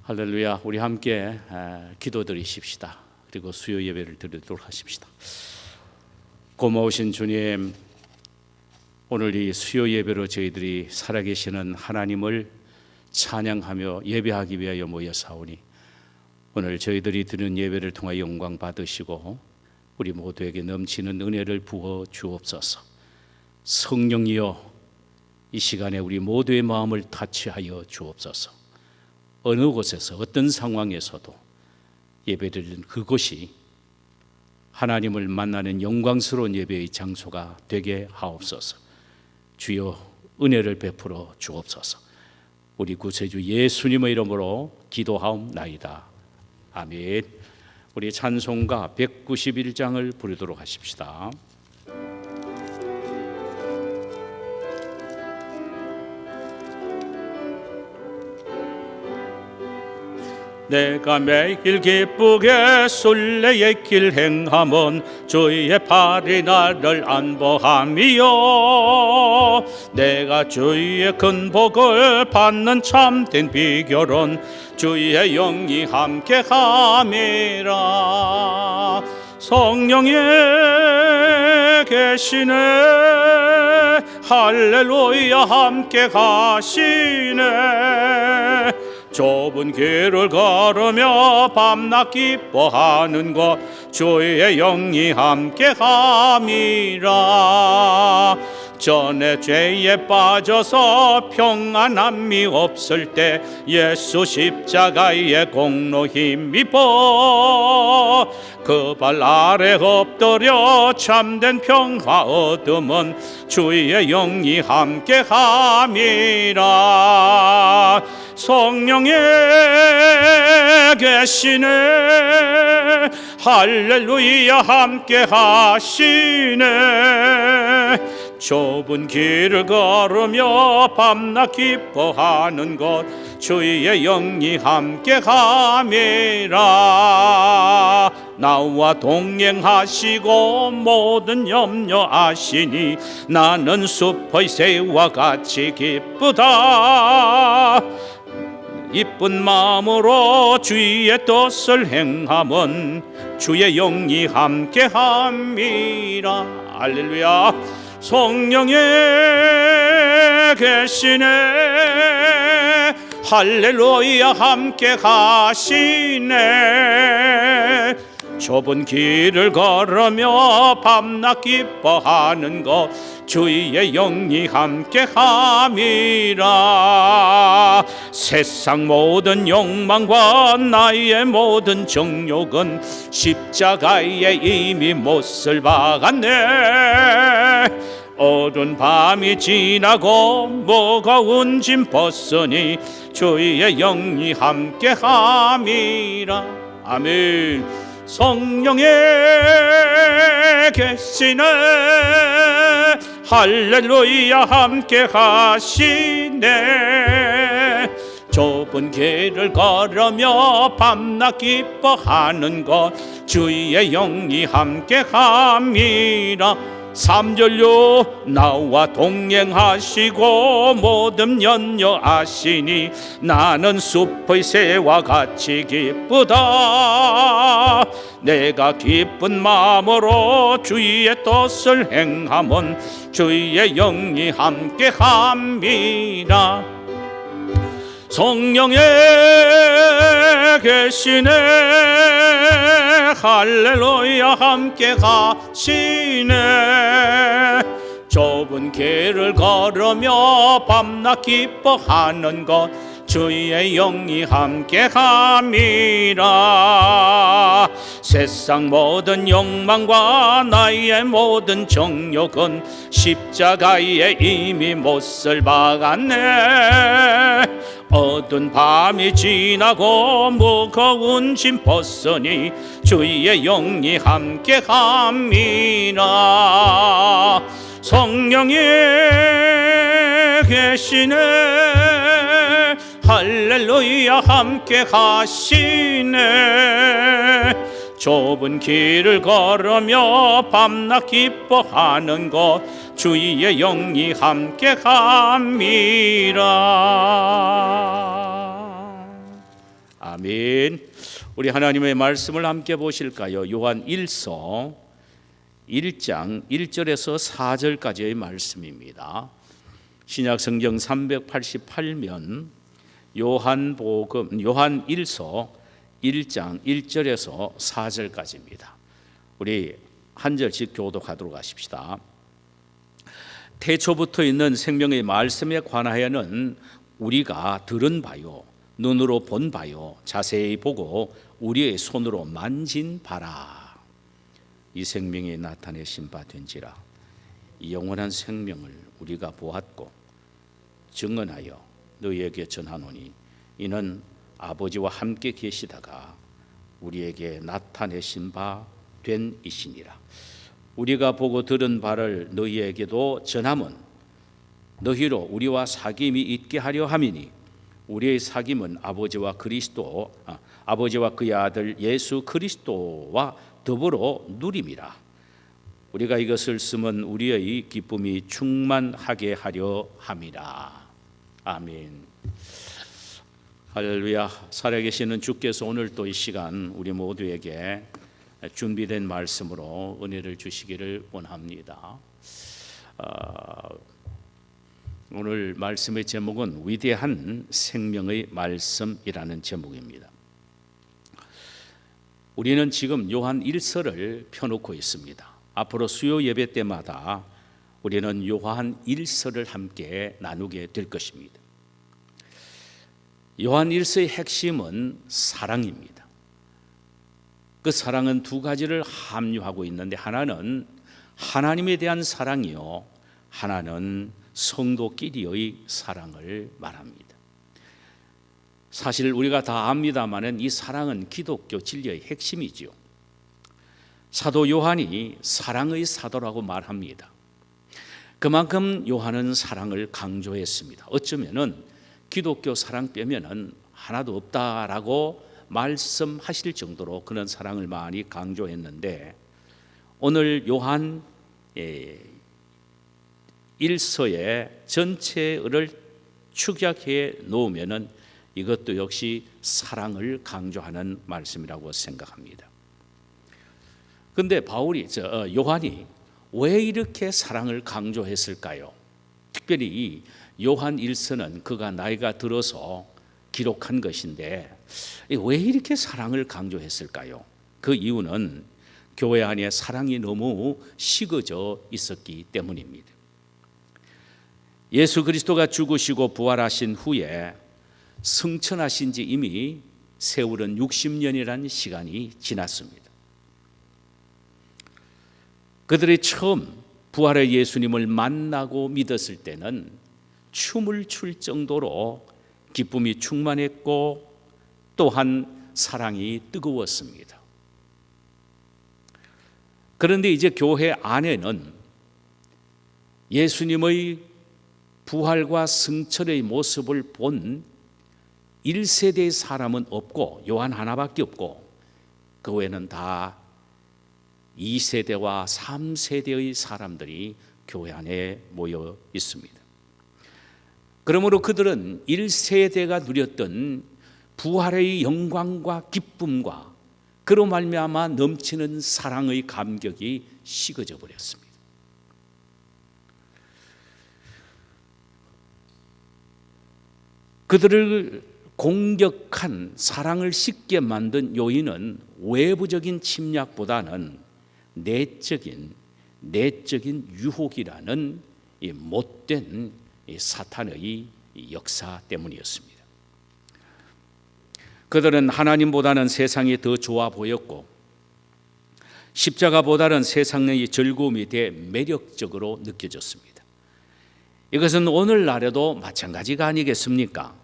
할렐루야. 우리 함께 기도드리십시다. 그리고 수요 예배를 드리도록 하십시다. 고마우신 주님, 오늘 이 수요 예배로 저희들이 살아계시는 하나님을 찬양하며 예배하기 위하여 모여사오니 오늘 저희들이 드리는 예배를 통하여 영광 받으시고 우리 모두에게 넘치는 은혜를 부어 주옵소서. 성령이여, 이 시간에 우리 모두의 마음을 타치하여 주옵소서. 어느 곳에서 어떤 상황에서도 예배드리는 그곳이 하나님을 만나는 영광스러운 예배의 장소가 되게 하옵소서. 주여, 은혜를 베풀어 주옵소서. 우리 구세주 예수님의 이름으로 기도하옵나이다. 아멘. 우리 찬송가 191장을 부르도록 하십시다. 내가 매일 기쁘게 순례의 길 행함은 주의 팔이 나를 안보함이요, 내가 주의 큰 복을 받는 참된 비결은 주의 영이 함께함이라. 성령이 계시네, 할렐루야, 함께 가시네. 좁은 길을 걸으며 밤낮 기뻐하는 것 주의 영이 함께함이라. 전에 죄에 빠져서 평안함이 없을 때 예수 십자가의 공로 힘입어 그 발 아래 엎드려 참된 평화 얻음은 주의 영이 함께함이라. 성령이 계시네, 할렐루야, 함께 하시네. 좁은 길을 걸으며 밤낮 기뻐하는 것 주의 영이 함께함이라. 나와 동행하시고 모든 염려 아시니 나는 숲의 새와 같이 기쁘다. 이쁜 마음으로 주의 뜻을 행함은 주의 영이 함께함이라. 할렐루야. 성령이 계시네, 할렐루야, 함께 가시네. 좁은 길을 걸으며 밤낮 기뻐하는 것 주의 영이 함께함이라. 세상 모든 욕망과 나의 모든 정욕은 십자가에 이미 못을 박았네. 어두운 밤이 지나고 무거운 짐 벗으니 주의 영이 함께함이라. 아멘. 성령이 계시네, 할렐루야, 함께 하시네. 좁은 길을 걸으며 밤낮 기뻐하는 것 주의 영이 함께함이라. 3절요. 나와 동행하시고 모든 연여 아시니 나는 숲의 새와 같이 기쁘다. 내가 기쁜 마음으로 주의 뜻을 행함은 주의 영이 함께함이라. 성령이 계시네, 할렐루야, 함께 가시네. 좁은 길을 걸으며 밤낮 기뻐하는 것 주의 영이 함께함이라. 세상 모든 욕망과 나의 모든 정욕은 십자가에 이미 못을 박았네. 어두운 밤이 지나고 무거운 짐 벗으니 주의 영이 함께함이라. 성령이 계시네, 할렐루야, 함께 하시네. 좁은 길을 걸으며 밤낮 기뻐하는 것 주의 영이 함께함이라. 아멘. 우리 하나님의 말씀을 함께 보실까요? 요한 1서 1장 1절에서 4절까지의 말씀입니다. 신약 성경 388면 요한복음 요한 1서 1장 1절에서 4절까지입니다. 우리 한 절씩 교독하도록 하십시다. 태초부터 있는 생명의 말씀에 관하여는 우리가 들은 바요, 눈으로 본 바요, 자세히 보고 우리의 손으로 만진 바라. 이 생명이 나타내신 바 된지라. 이 영원한 생명을 우리가 보았고 증언하여 너희에게 전하노니 이는 아버지와 함께 계시다가 우리에게 나타내신 바 된 이시니라. 우리가 보고 들은 바를 너희에게도 전함은 너희로 우리와 사귐이 있게 하려 함이니 우리의 사귐은 아버지와 그의 아들 예수 그리스도와 더불어 누림이라. 우리가 이것을 쓰면 우리의 기쁨이 충만하게 하려 함이라. 아멘. 할렐루야. 살아계시는 주께서 오늘 또 이 시간 우리 모두에게 준비된 말씀으로 은혜를 주시기를 원합니다. 오늘 말씀의 제목은 위대한 생명의 말씀이라는 제목입니다. 우리는 지금 요한 1서를 펴놓고 있습니다. 앞으로 수요 예배 때마다 우리는 요한 1서를 함께 나누게 될 것입니다. 요한 1서의 핵심은 사랑입니다. 그 사랑은 두 가지를 함유하고 있는데 하나는 하나님에 대한 사랑이요, 하나는 성도끼리의 사랑을 말합니다. 사실 우리가 다 압니다마는 이 사랑은 기독교 진리의 핵심이지요. 사도 요한이 사랑의 사도라고 말합니다. 그만큼 요한은 사랑을 강조했습니다. 어쩌면은 기독교 사랑 빼면은 하나도 없다라고 말씀하실 정도로 그런 사랑을 많이 강조했는데 오늘 요한 1서의 전체를 축약해 놓으면은 이것도 역시 사랑을 강조하는 말씀이라고 생각합니다. 그런데 요한이 왜 이렇게 사랑을 강조했을까요? 특별히 요한 1서는 그가 나이가 들어서 기록한 것인데 왜 이렇게 사랑을 강조했을까요? 그 이유는 교회 안에 사랑이 너무 식어져 있었기 때문입니다. 예수 그리스도가 죽으시고 부활하신 후에 승천하신 지 이미 세월은 60년이라는 시간이 지났습니다. 그들이 처음 부활의 예수님을 만나고 믿었을 때는 춤을 출 정도로 기쁨이 충만했고 또한 사랑이 뜨거웠습니다. 그런데 이제 교회 안에는 예수님의 부활과 승천의 모습을 본 1세대의 사람은 없고 요한 하나밖에 없고 그 외에는 다 2세대와 3세대의 사람들이 교회 안에 모여 있습니다. 그러므로 그들은 1세대가 누렸던 부활의 영광과 기쁨과 그로 말미암아 넘치는 사랑의 감격이 식어져 버렸습니다. 그들을 공격한 사랑을 식게 만든 요인은 외부적인 침략보다는 내적인 유혹이라는 이 못된 사탄의 역사 때문이었습니다. 그들은 하나님보다는 세상이 더 좋아 보였고 십자가보다는 세상의 즐거움이 더 매력적으로 느껴졌습니다. 이것은 오늘날에도 마찬가지가 아니겠습니까?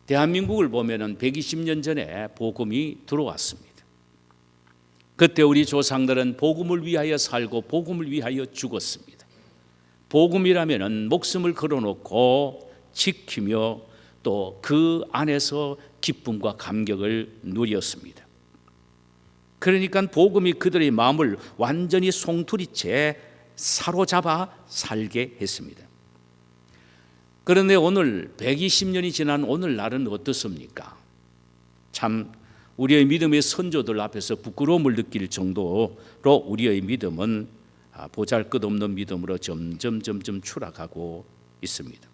대한민국을 보면은 120년 전에 복음이 들어왔습니다. 그때 우리 조상들은 복음을 위하여 살고 복음을 위하여 죽었습니다. 복음이라면은 목숨을 걸어놓고 지키며 또 그 안에서 기쁨과 감격을 누렸습니다. 그러니까 복음이 그들의 마음을 완전히 송두리째 사로잡아 살게 했습니다. 그런데 오늘 120년이 지난 오늘날은 어떻습니까? 참 우리의 믿음의 선조들 앞에서 부끄러움을 느낄 정도로 우리의 믿음은 보잘것없는 믿음으로 점점 추락하고 있습니다.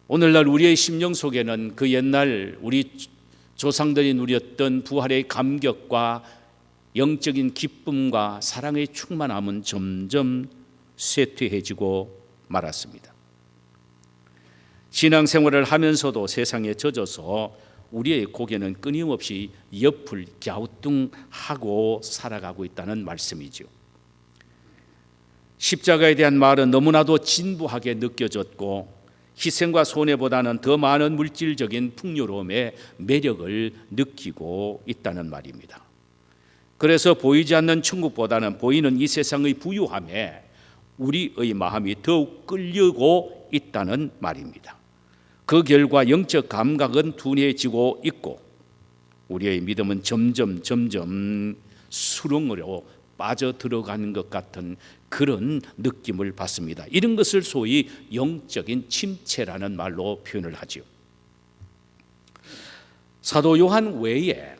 오늘날 우리의 심령 속에는 그 옛날 우리 조상들이 누렸던 부활의 감격과 영적인 기쁨과 사랑의 충만함은 점점 쇠퇴해지고 말았습니다. 신앙생활을 하면서도 세상에 젖어서 우리의 고개는 끊임없이 옆을 갸우뚱하고 살아가고 있다는 말씀이죠. 십자가에 대한 말은 너무나도 진부하게 느껴졌고 희생과 손해보다는 더 많은 물질적인 풍요로움의 매력을 느끼고 있다는 말입니다. 그래서 보이지 않는 천국보다는 보이는 이 세상의 부유함에 우리의 마음이 더욱 끌려고 있다는 말입니다. 그 결과 영적 감각은 둔해지고 있고 우리의 믿음은 점점 수렁으로 빠져들어가는 것 같은 그런 느낌을 받습니다. 이런 것을 소위 영적인 침체라는 말로 표현을 하죠. 사도 요한 외에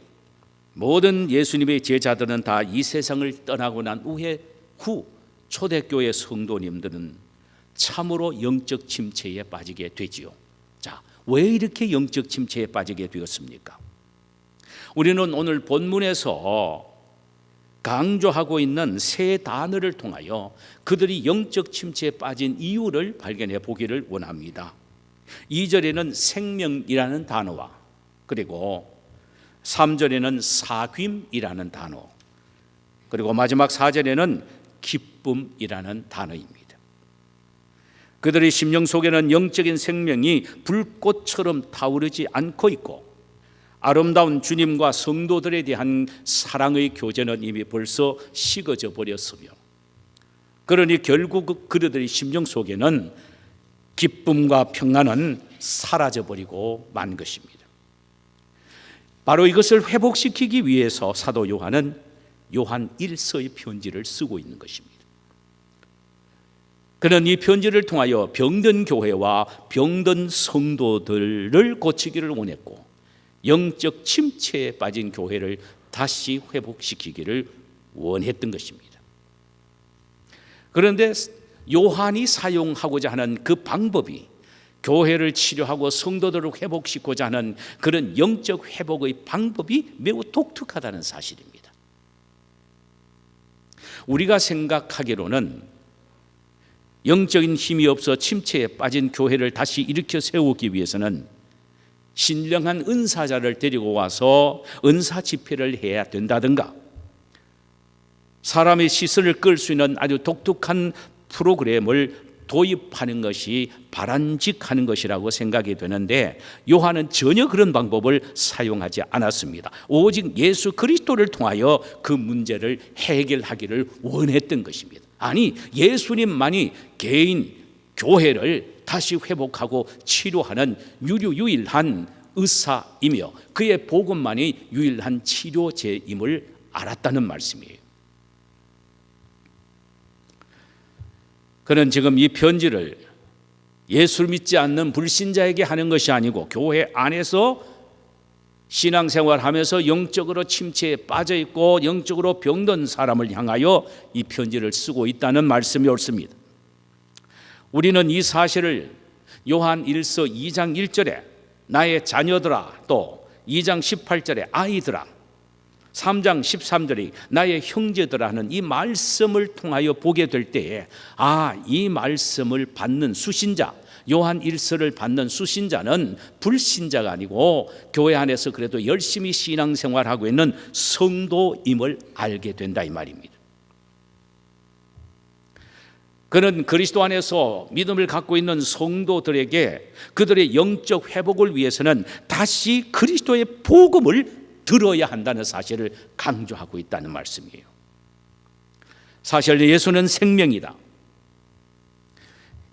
모든 예수님의 제자들은 다 이 세상을 떠나고 난 후 초대교회 성도님들은 참으로 영적 침체에 빠지게 되지요. 자, 왜 이렇게 영적 침체에 빠지게 되었습니까? 우리는 오늘 본문에서 강조하고 있는 세 단어를 통하여 그들이 영적 침체에 빠진 이유를 발견해 보기를 원합니다. 2절에는 생명이라는 단어와 그리고 3절에는 사귐이라는 단어, 그리고 마지막 4절에는 기쁨이라는 단어입니다. 그들의 심령 속에는 영적인 생명이 불꽃처럼 타오르지 않고 있고 아름다운 주님과 성도들에 대한 사랑의 교제는 이미 벌써 식어져 버렸으며, 그러니 결국 그들의 심령 속에는 기쁨과 평안은 사라져 버리고 만 것입니다. 바로 이것을 회복시키기 위해서 사도 요한은 요한 1서의 편지를 쓰고 있는 것입니다. 그는 이 편지를 통하여 병든 교회와 병든 성도들을 고치기를 원했고 영적 침체에 빠진 교회를 다시 회복시키기를 원했던 것입니다. 그런데 요한이 사용하고자 하는 그 방법이 교회를 치료하고 성도들을 회복시키고자 하는 그런 영적 회복의 방법이 매우 독특하다는 사실입니다. 우리가 생각하기로는 영적인 힘이 없어 침체에 빠진 교회를 다시 일으켜 세우기 위해서는 신령한 은사자를 데리고 와서 은사 집회를 해야 된다든가 사람의 시선을 끌 수 있는 아주 독특한 프로그램을 도입하는 것이 바람직한 것이라고 생각이 되는데 요한은 전혀 그런 방법을 사용하지 않았습니다. 오직 예수 그리스도를 통하여 그 문제를 해결하기를 원했던 것입니다. 아니, 예수님만이 개인 교회를 다시 회복하고 치료하는 유일한 의사이며 그의 복음만이 유일한 치료제임을 알았다는 말씀이에요. 그는 지금 이 편지를 예수를 믿지 않는 불신자에게 하는 것이 아니고 교회 안에서 신앙생활하면서 영적으로 침체에 빠져있고 영적으로 병든 사람을 향하여 이 편지를 쓰고 있다는 말씀이 옳습니다. 우리는 이 사실을 요한 1서 2장 1절에 나의 자녀들아, 또 2장 18절에 아이들아, 3장 13절이 나의 형제들아는 이 말씀을 통하여 보게 될 때에 이 말씀을 받는 수신자, 요한 1서를 받는 수신자는 불신자가 아니고 교회 안에서 그래도 열심히 신앙생활하고 있는 성도임을 알게 된다 이 말입니다. 그는 그리스도 안에서 믿음을 갖고 있는 성도들에게 그들의 영적 회복을 위해서는 다시 그리스도의 복음을 들어야 한다는 사실을 강조하고 있다는 말씀이에요. 사실 예수는 생명이다.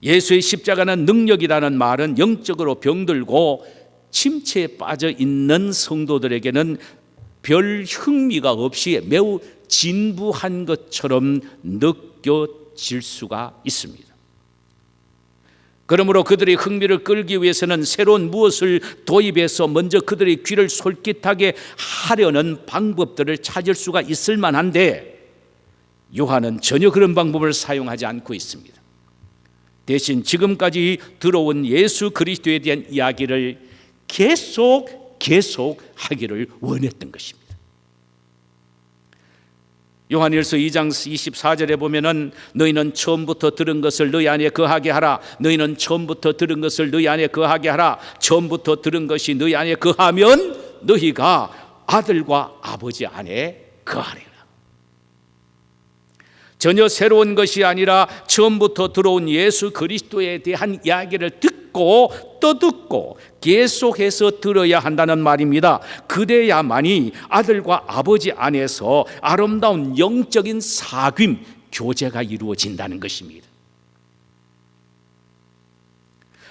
예수의 십자가는 능력이라는 말은 영적으로 병들고 침체에 빠져 있는 성도들에게는 별 흥미가 없이 매우 진부한 것처럼 느껴질 수가 있습니다. 그러므로 그들의 흥미를 끌기 위해서는 새로운 무엇을 도입해서 먼저 그들의 귀를 솔깃하게 하려는 방법들을 찾을 수가 있을 만한데, 요한은 전혀 그런 방법을 사용하지 않고 있습니다. 대신 지금까지 들어온 예수 그리스도에 대한 이야기를 계속 하기를 원했던 것입니다. 요한일서 2장 24절에 보면은 너희는 처음부터 들은 것을 너희 안에 거하게 하라. 너희는 처음부터 들은 것을 너희 안에 거하게 하라. 처음부터 들은 것이 너희 안에 거하면 너희가 아들과 아버지 안에 거하리라. 전혀 새로운 것이 아니라 처음부터 들어온 예수 그리스도에 대한 이야기를 듣고 떠듣고 계속해서 들어야 한다는 말입니다. 그래야만이 아들과 아버지 안에서 아름다운 영적인 사귐, 교제가 이루어진다는 것입니다.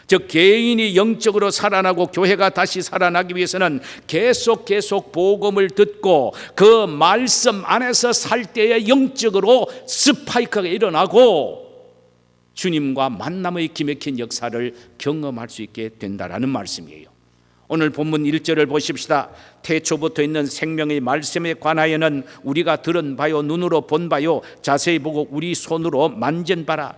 즉 개인이 영적으로 살아나고 교회가 다시 살아나기 위해서는 계속 복음을 듣고 그 말씀 안에서 살 때에 영적으로 스파이크가 일어나고 주님과 만남의 기맥힌 역사를 경험할 수 있게 된다라는 말씀이에요. 오늘 본문 1절을 보십시다. 태초부터 있는 생명의 말씀에 관하여는 우리가 들은 바요 눈으로 본 바요 자세히 보고 우리 손으로 만진 바라.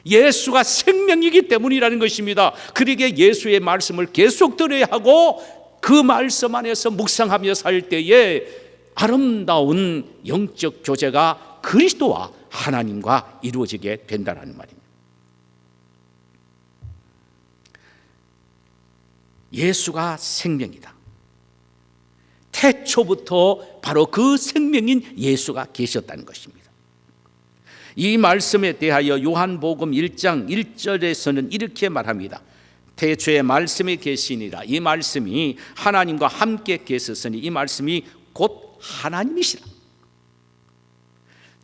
예수가 생명이기 때문이라는 것입니다. 그러기에 예수의 말씀을 계속 들어야 하고 그 말씀 안에서 묵상하며 살 때에 아름다운 영적 교제가 그리스도와 하나님과 이루어지게 된다는 말입니다. 예수가 생명이다. 태초부터 바로 그 생명인 예수가 계셨다는 것입니다. 이 말씀에 대하여 요한복음 1장 1절에서는 이렇게 말합니다. 태초에 말씀이 계시니라. 이 말씀이 하나님과 함께 계셨으니 이 말씀이 곧 하나님이시라.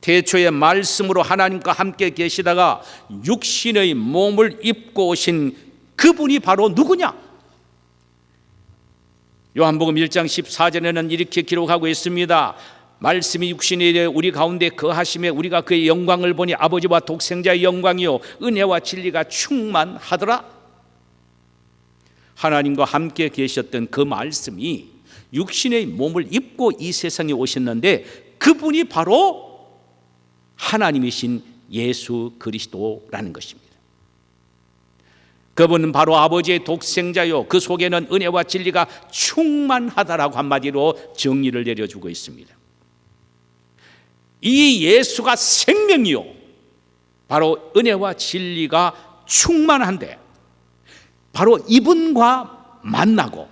태초에 말씀으로 하나님과 함께 계시다가 육신의 몸을 입고 오신 그분이 바로 누구냐? 요한복음 1장 14절에는 이렇게 기록하고 있습니다. 말씀이 육신이 되어 우리 가운데 거하심에 우리가 그의 영광을 보니 아버지와 독생자의 영광이요 은혜와 진리가 충만하더라. 하나님과 함께 계셨던 그 말씀이 육신의 몸을 입고 이 세상에 오셨는데 그분이 바로 하나님이신 예수 그리스도라는 것입니다. 그분은 바로 아버지의 독생자요 그 속에는 은혜와 진리가 충만하다라고 한마디로 정의를 내려주고 있습니다. 이 예수가 생명이요 바로 은혜와 진리가 충만한데 바로 이분과 만나고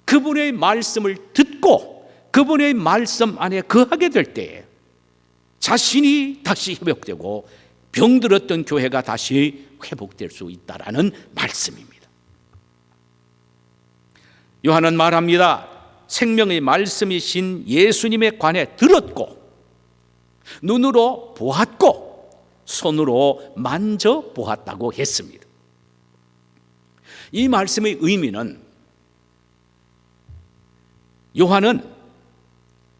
그분의 말씀을 듣고 그분의 말씀 안에 거하게 될 때에 자신이 다시 회복되고 병들었던 교회가 다시 회복될 수 있다라는 말씀입니다. 요한은 말합니다. 생명의 말씀이신 예수님에 관해 들었고 눈으로 보았고 손으로 만져보았다고 했습니다. 이 말씀의 의미는 요한은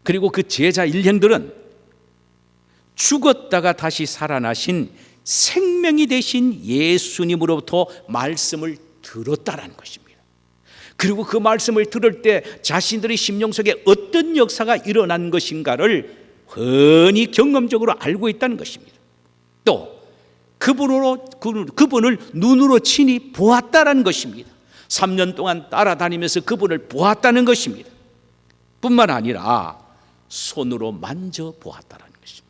그리고 그 제자 일행들은 죽었다가 다시 살아나신 생명이 되신 예수님으로부터 말씀을 들었다라는 것입니다. 그리고 그 말씀을 들을 때 자신들의 심령 속에 어떤 역사가 일어난 것인가를 흔히 경험적으로 알고 있다는 것입니다. 또 그분을 눈으로 친히 보았다는 것입니다. 3년 동안 따라다니면서 그분을 보았다는 것입니다. 뿐만 아니라 손으로 만져보았다는 것입니다.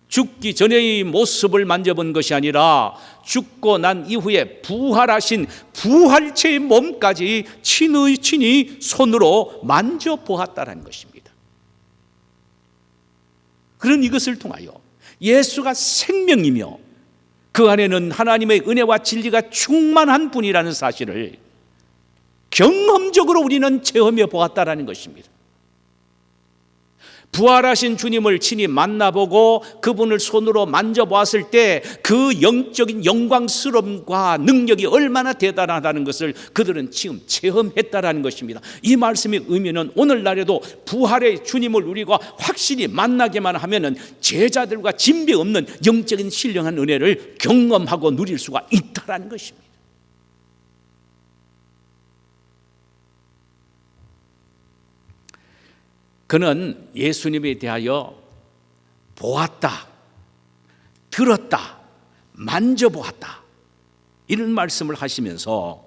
죽기 전의 모습을 만져본 것이 아니라 죽고 난 이후에 부활하신 부활체의 몸까지 친히 손으로 만져보았다는 것입니다. 그런 이것을 통하여 예수가 생명이며 그 안에는 하나님의 은혜와 진리가 충만한 분이라는 사실을 경험적으로 우리는 체험해 보았다라는 것입니다. 부활하신 주님을 친히 만나보고 그분을 손으로 만져보았을 때 그 영적인 영광스러움과 능력이 얼마나 대단하다는 것을 그들은 지금 체험했다라는 것입니다. 이 말씀의 의미는 오늘날에도 부활의 주님을 우리가 확실히 만나게만 하면은 제자들과 진배 없는 영적인 신령한 은혜를 경험하고 누릴 수가 있다라는 것입니다. 그는 예수님에 대하여 보았다, 들었다, 만져보았다 이런 말씀을 하시면서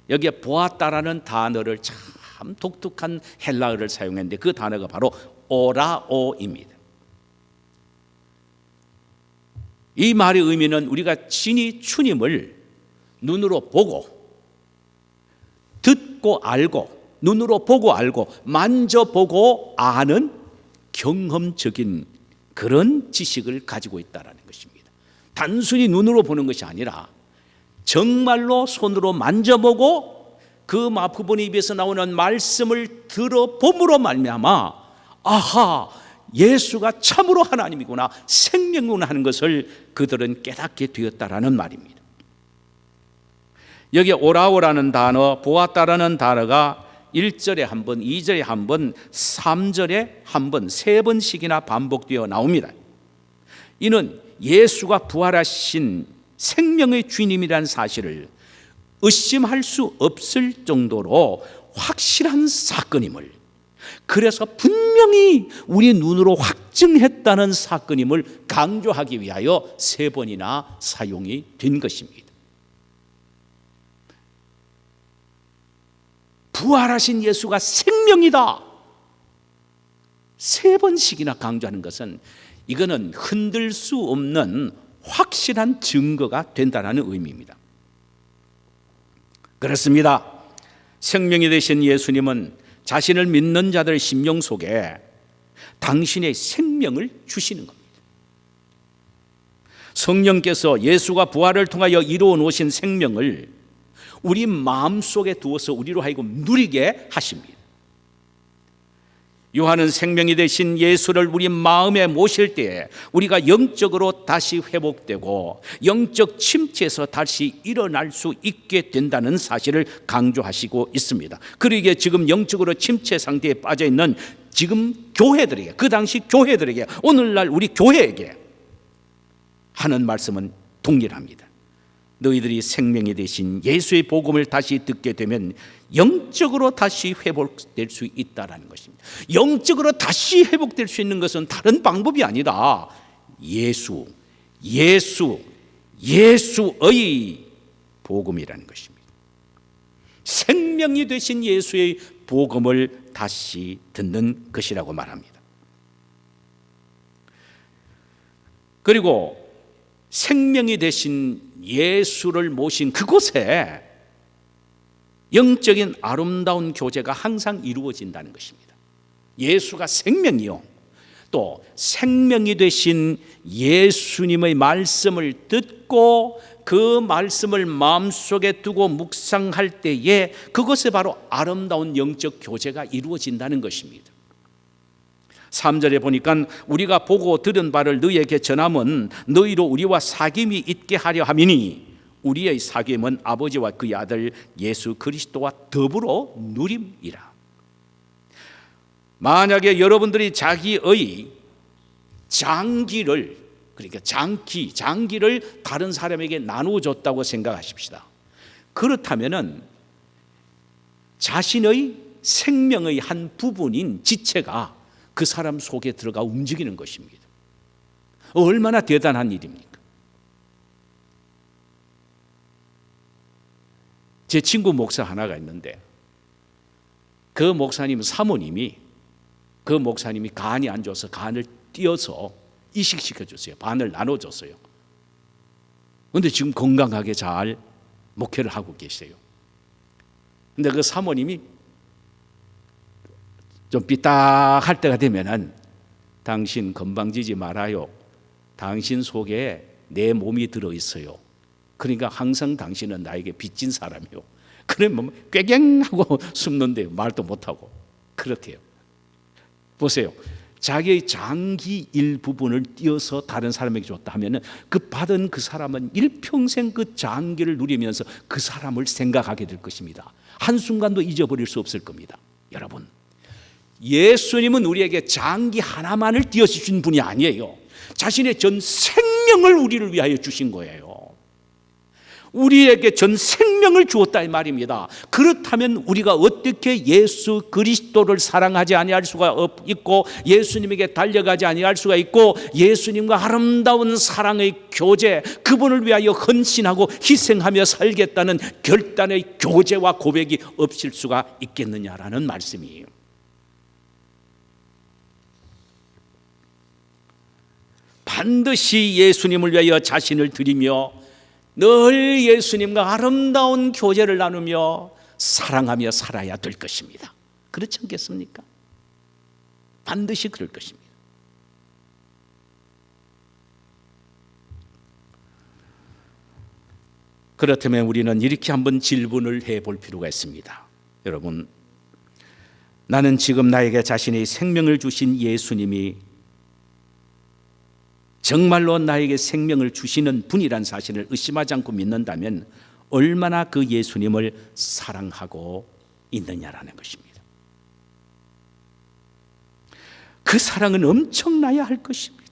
여기에 보았다라는 단어를 참 독특한 헬라어를 사용했는데 그 단어가 바로 오라오입니다. 이 말의 의미는 우리가 친히 주님을 눈으로 보고 듣고 알고 눈으로 보고 알고 만져보고 아는 경험적인 그런 지식을 가지고 있다는 것입니다. 단순히 눈으로 보는 것이 아니라 정말로 손으로 만져보고 그 마부분의 입에서 나오는 말씀을 들어봄으로 말미암아 아하, 예수가 참으로 하나님이구나, 생명이구나 하는 것을 그들은 깨닫게 되었다라는 말입니다. 여기 오라오라는 단어, 보았다라는 단어가 1절에 한 번, 2절에 한 번, 3절에 한 번, 3번씩이나 반복되어 나옵니다. 이는 예수가 부활하신 생명의 주님이라는 사실을 의심할 수 없을 정도로 확실한 사건임을, 그래서 분명히 우리 눈으로 확증했다는 사건임을 강조하기 위하여 3번이나 사용이 된 것입니다. 부활하신 예수가 생명이다 3번씩이나 강조하는 것은 이거는 흔들 수 없는 확실한 증거가 된다는 의미입니다. 그렇습니다. 생명이 되신 예수님은 자신을 믿는 자들의 심령 속에 당신의 생명을 주시는 겁니다. 성령께서 예수가 부활을 통하여 이루어 놓으신 생명을 우리 마음속에 두어서 우리로 하여금 누리게 하십니다. 요한은 생명이 되신 예수를 우리 마음에 모실 때에 우리가 영적으로 다시 회복되고 영적 침체에서 다시 일어날 수 있게 된다는 사실을 강조하시고 있습니다. 그러기에 지금 영적으로 침체 상태에 빠져 있는 지금 교회들에게, 그 당시 교회들에게, 오늘날 우리 교회에게 하는 말씀은 동일합니다. 너희들이 생명이 되신 예수의 복음을 다시 듣게 되면 영적으로 다시 회복될 수 있다는 것입니다. 영적으로 다시 회복될 수 있는 것은 다른 방법이 아니라 예수의 복음이라는 것입니다. 생명이 되신 예수의 복음을 다시 듣는 것이라고 말합니다. 그리고 생명이 되신 예수를 모신 그곳에 영적인 아름다운 교제가 항상 이루어진다는 것입니다. 예수가 생명이요, 또 생명이 되신 예수님의 말씀을 듣고 그 말씀을 마음속에 두고 묵상할 때에 그것에 바로 아름다운 영적 교제가 이루어진다는 것입니다. 3절에 보니까 우리가 보고 들은 바를 너희에게 전함은 너희로 우리와 사귐이 있게 하려 함이니 우리의 사귐은 아버지와 그의 아들 예수 그리스도와 더불어 누림이라. 만약에 여러분들이 자기의 장기를, 그러니까 장기를 다른 사람에게 나누어줬다고 생각하십시다. 그렇다면은 자신의 생명의 한 부분인 지체가 그 사람 속에 들어가 움직이는 것입니다. 얼마나 대단한 일입니까? 제 친구 목사 하나가 있는데 그 목사님 사모님이 그 목사님이 간이 안 좋아서 간을 띄어서 이식시켜줬어요. 반을 나눠줬어요. 그런데 지금 건강하게 잘 목회를 하고 계세요. 근데 그 사모님이 좀 삐딱할 때가 되면은 당신 건방지지 말아요. 당신 속에 내 몸이 들어있어요. 그러니까 항상 당신은 나에게 빚진 사람이요. 그러면 꾀갱하고 숨는데 말도 못하고 그렇대요. 보세요. 자기의 장기 일부분을 띄어서 다른 사람에게 줬다 하면은 그 받은 그 사람은 일평생 그 장기를 누리면서 그 사람을 생각하게 될 것입니다. 한순간도 잊어버릴 수 없을 겁니다. 여러분, 예수님은 우리에게 장기 하나만을 띄어주신 분이 아니에요. 자신의 전 생명을 우리를 위하여 주신 거예요. 우리에게 전 생명을 주었다 이 말입니다. 그렇다면 우리가 어떻게 예수 그리스도를 사랑하지 아니할 수가 있고, 예수님에게 달려가지 아니할 수가 있고, 예수님과 아름다운 사랑의 교제, 그분을 위하여 헌신하고 희생하며 살겠다는 결단의 교제와 고백이 없을 수가 있겠느냐라는 말씀이에요. 반드시 예수님을 위하여 자신을 드리며 늘 예수님과 아름다운 교제를 나누며 사랑하며 살아야 될 것입니다. 그렇지 않겠습니까? 반드시 그럴 것입니다. 그렇다면 우리는 이렇게 한번 질문을 해볼 필요가 있습니다. 여러분, 나는 지금 나에게 자신의 생명을 주신 예수님이 정말로 나에게 생명을 주시는 분이란 사실을 의심하지 않고 믿는다면 얼마나 그 예수님을 사랑하고 있느냐라는 것입니다. 그 사랑은 엄청나야 할 것입니다.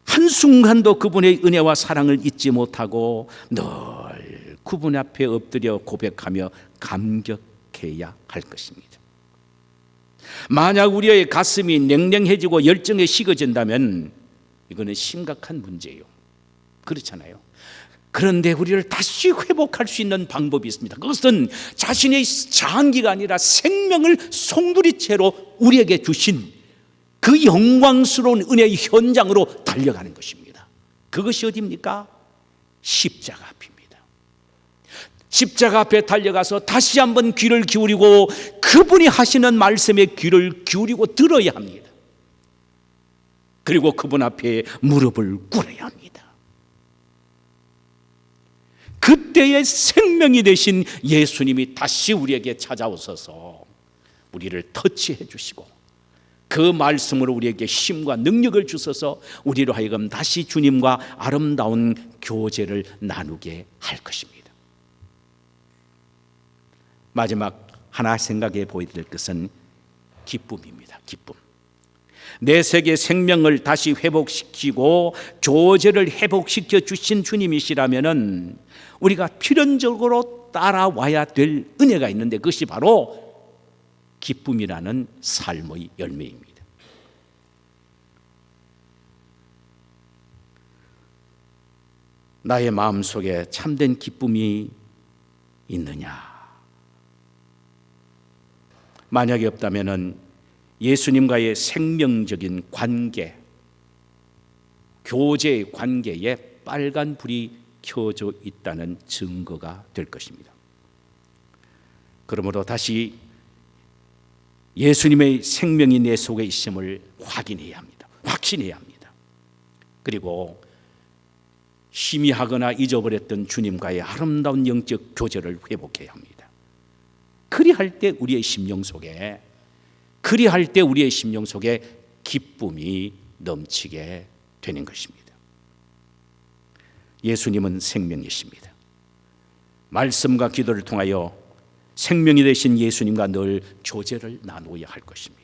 한순간도 그분의 은혜와 사랑을 잊지 못하고 늘 그분 앞에 엎드려 고백하며 감격해야 할 것입니다. 만약 우리의 가슴이 냉랭해지고 열정에 식어진다면 이거는 심각한 문제예요. 그렇잖아요. 그런데 우리를 다시 회복할 수 있는 방법이 있습니다. 그것은 자신의 장기가 아니라 생명을 송두리째로 우리에게 주신 그 영광스러운 은혜의 현장으로 달려가는 것입니다. 그것이 어디입니까? 십자가 앞입니다. 십자가 앞에 달려가서 다시 한번 귀를 기울이고 그분이 하시는 말씀에 귀를 기울이고 들어야 합니다. 그리고 그분 앞에 무릎을 꿇어야 합니다. 그때의 생명이 되신 예수님이 다시 우리에게 찾아오셔서 우리를 터치해 주시고 그 말씀으로 우리에게 힘과 능력을 주셔서 우리로 하여금 다시 주님과 아름다운 교제를 나누게 할 것입니다. 마지막 하나 생각해 보여드릴 것은 기쁨입니다. 기쁨. 내 세계 생명을 다시 회복시키고 교제를 회복시켜 주신 주님이시라면은 우리가 필연적으로 따라와야 될 은혜가 있는데 그것이 바로 기쁨이라는 삶의 열매입니다. 나의 마음속에 참된 기쁨이 있느냐? 만약에 없다면은 예수님과의 생명적인 관계, 교제의 관계에 빨간 불이 켜져 있다는 증거가 될 것입니다. 그러므로 다시 예수님의 생명이 내 속에 있음을 확인해야 합니다. 확신해야 합니다. 그리고 희미하거나 잊어버렸던 주님과의 아름다운 영적 교제를 회복해야 합니다. 그리할 때 우리의 심령 속에 기쁨이 넘치게 되는 것입니다. 예수님은 생명이십니다. 말씀과 기도를 통하여 생명이 되신 예수님과 늘 교제를 나누어야 할 것입니다.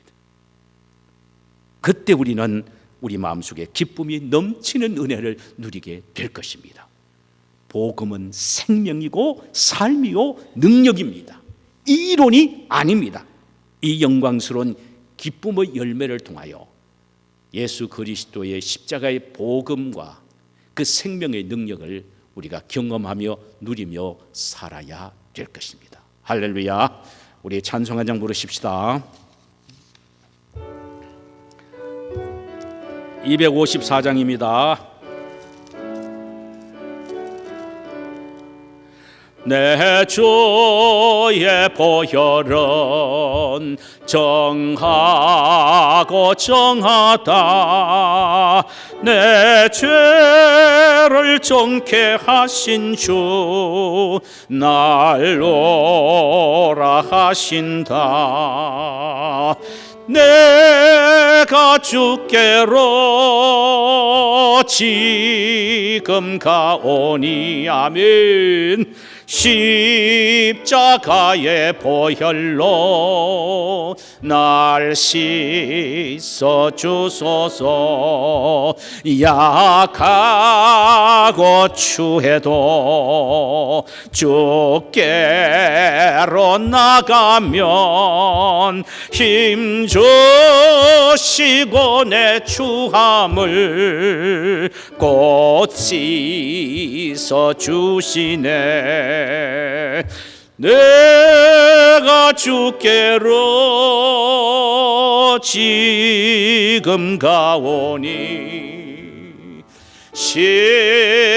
그때 우리는 우리 마음속에 기쁨이 넘치는 은혜를 누리게 될 것입니다. 복음은 생명이고 삶이요 능력입니다. 이론이 아닙니다. 이 영광스러운 기쁨의 열매를 통하여 예수 그리스도의 십자가의 복음과 그 생명의 능력을 우리가 경험하며 누리며 살아야 될 것입니다. 할렐루야. 우리 찬송 한 장 부르십시다. 254장입니다. 내 주의 보혈은 정하고 정하다 내 죄를 정케 하신 주 날 오라 하신다. 내가 주께로 지금 가오니 아멘. 십자가의 보혈로 날 씻어 주소서. 약하고 추해도 주께로 나가면 힘 주시고 내 추함을 곧 씻어 주시네. 내가 주께로 지금 가오니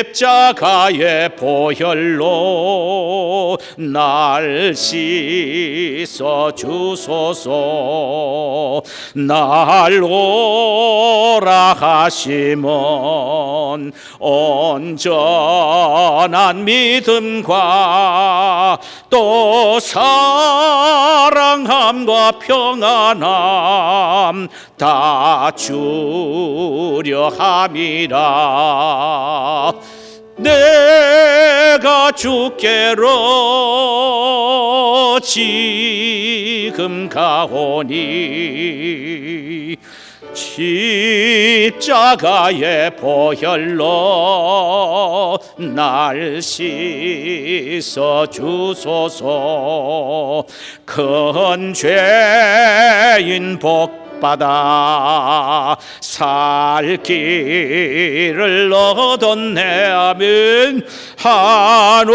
십자가의 보혈로 날 씻어 주소서. 날 오라 하시면 온전한 믿음과 또 사랑함과 평안함 다 주려 함이라. 내가 주께로 지금 가오니 십자가의 보혈로 날 씻어 주소서. 큰 죄인 복받아 살 길을 얻었네 아멘. 한없이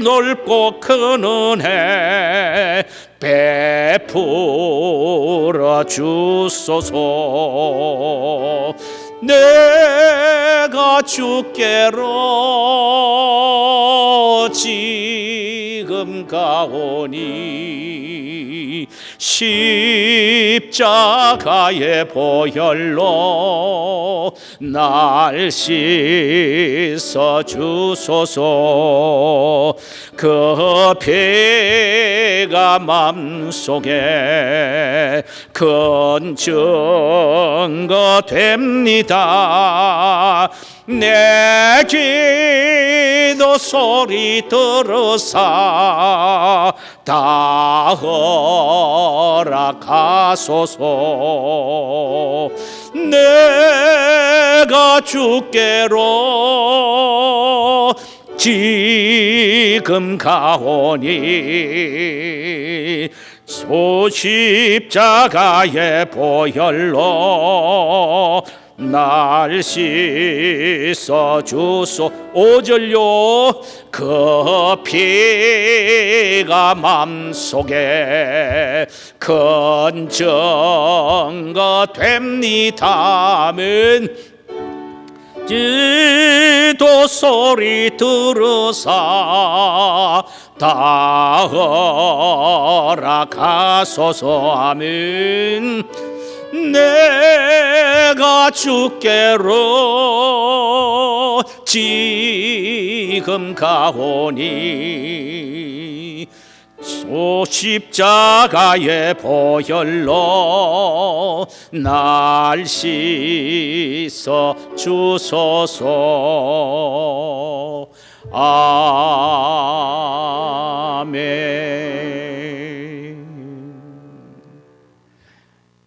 넓고 큰 은혜 베풀어 주소서. 내가 주께로 지금 가오니 십자가의 보혈로 날 씻어 주소서. 그 피가 맘속에 큰 증거 됩니다. 내 기도 소리 들으사 다 허락하소서. 내가 주께로 지금 가오니 십자가의 보혈로 날 씻어 주소. 5절요. 그 피가 맘속에 큰 증거 됩니다 아멘. 기도 소리 들으사 다 허락하소서 아멘. 내가 주께로 지금 가오니 십자가의 보혈로 날 씻어 주소서 아멘.